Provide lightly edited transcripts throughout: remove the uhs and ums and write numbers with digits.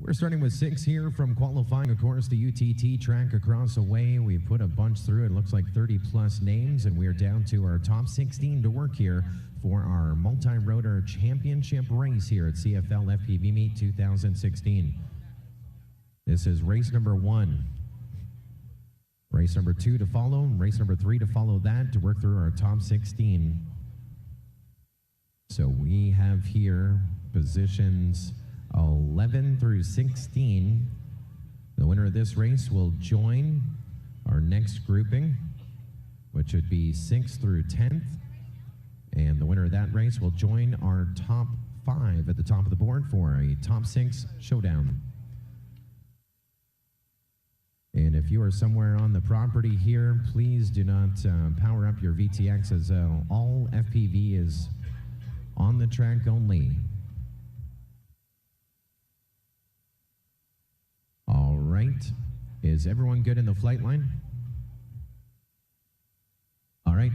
We're starting with 6 here from qualifying, of course, the UTT track across the way. We've put a bunch through. It looks like 30-plus names, and we're down to our top 16 to work here for our MultiRotor championship race here at CFL FPV Meet 2016. This is race number 1. Race number 2 to follow, race number 3 to follow that to work through our top 16. So we have here positions 11 through 16. The winner of this race will join our next grouping, which would be 6th through 10th. And the winner of that race will join our top 5 at the top of the board for a top 6 showdown. And if you are somewhere on the property here, please do not power up your VTX, as all FPV is on the track only. All right. Is everyone good in the flight line? All right.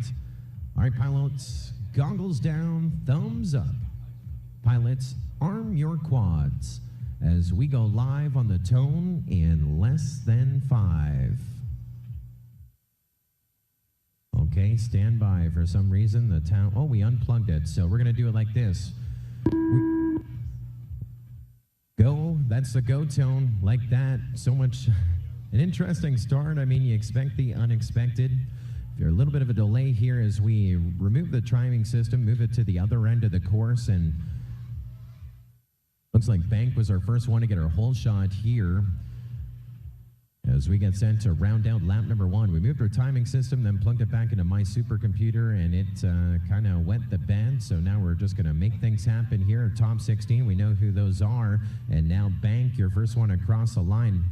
All right, pilots, goggles down, thumbs up. Pilots, arm your quads as we go live on the tone in less than 5. Okay, stand by. For some reason, the town... Oh, we unplugged it, so we're going to do it like this. Go, that's the go tone, like that. So much, an interesting start. I mean, you expect the unexpected. There's a little bit of a delay here as we remove the timing system, move it to the other end of the course, and looks like Bank was our first one to get our whole shot here as we get sent to round out lap number 1. We moved our timing system, then plugged it back into my supercomputer, and it kind of wet the bed. So now we're just going to make things happen here. Top 16, we know who those are. And now Bank, your first one across the line.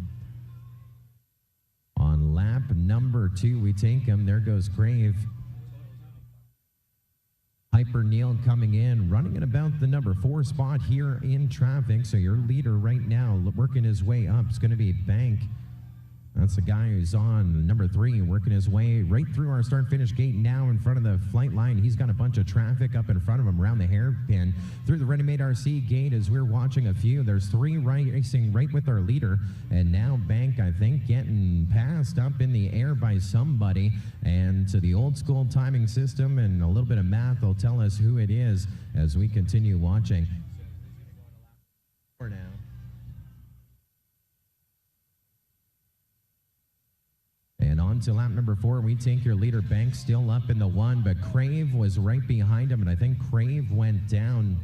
On lap number 2, we take him. There goes Crave. Hyper Neil coming in, running at about the number 4 spot here in traffic. So your leader right now, working his way up, is going to be Bank. That's the guy who's on number 3, working his way right through our start-finish gate now in front of the flight line. He's got a bunch of traffic up in front of him around the hairpin through the ready-made RC gate as we're watching a few. There's 3 racing right with our leader, and now Bank, I think, getting passed up in the air by somebody. And to the old-school timing system and a little bit of math will tell us who it is as we continue watching. For now. And on to lap number 4, we take your leader Bank still up in the 1, but Crave was right behind him, and I think Crave went down.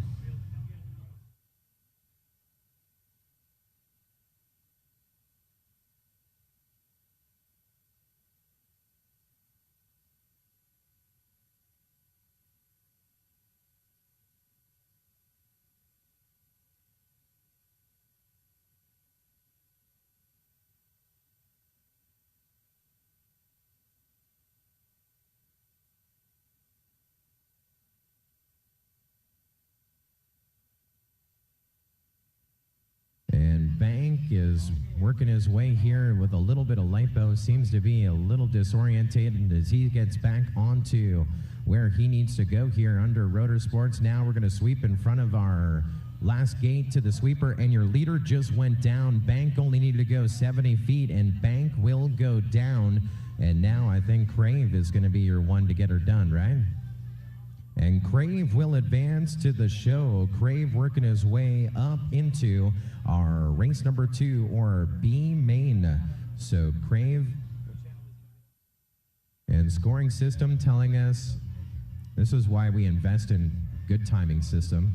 Bank is working his way here with a little bit of lipo, seems to be a little disorientated as he gets back onto where he needs to go here under Rotor Sports. Now we're going to sweep in front of our last gate to the sweeper, and your leader just went down. Bank only needed to go 70 feet, and Bank will go down. And now I think Crave is going to be your one to get her done, right? And Crave will advance to the show. Crave working his way up into our race number 2, or B main. So Crave and scoring system telling us this is why we invest in good timing system.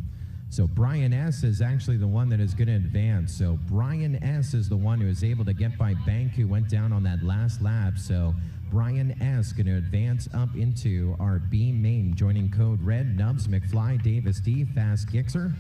So Brian S. is actually the one that is going to advance. So Brian S. is the one who is able to get by Bank, who went down on that last lap. So Brian S. going to advance up into our B main, joining code red, Nubs, McFly, Davis D, Fast Gixer.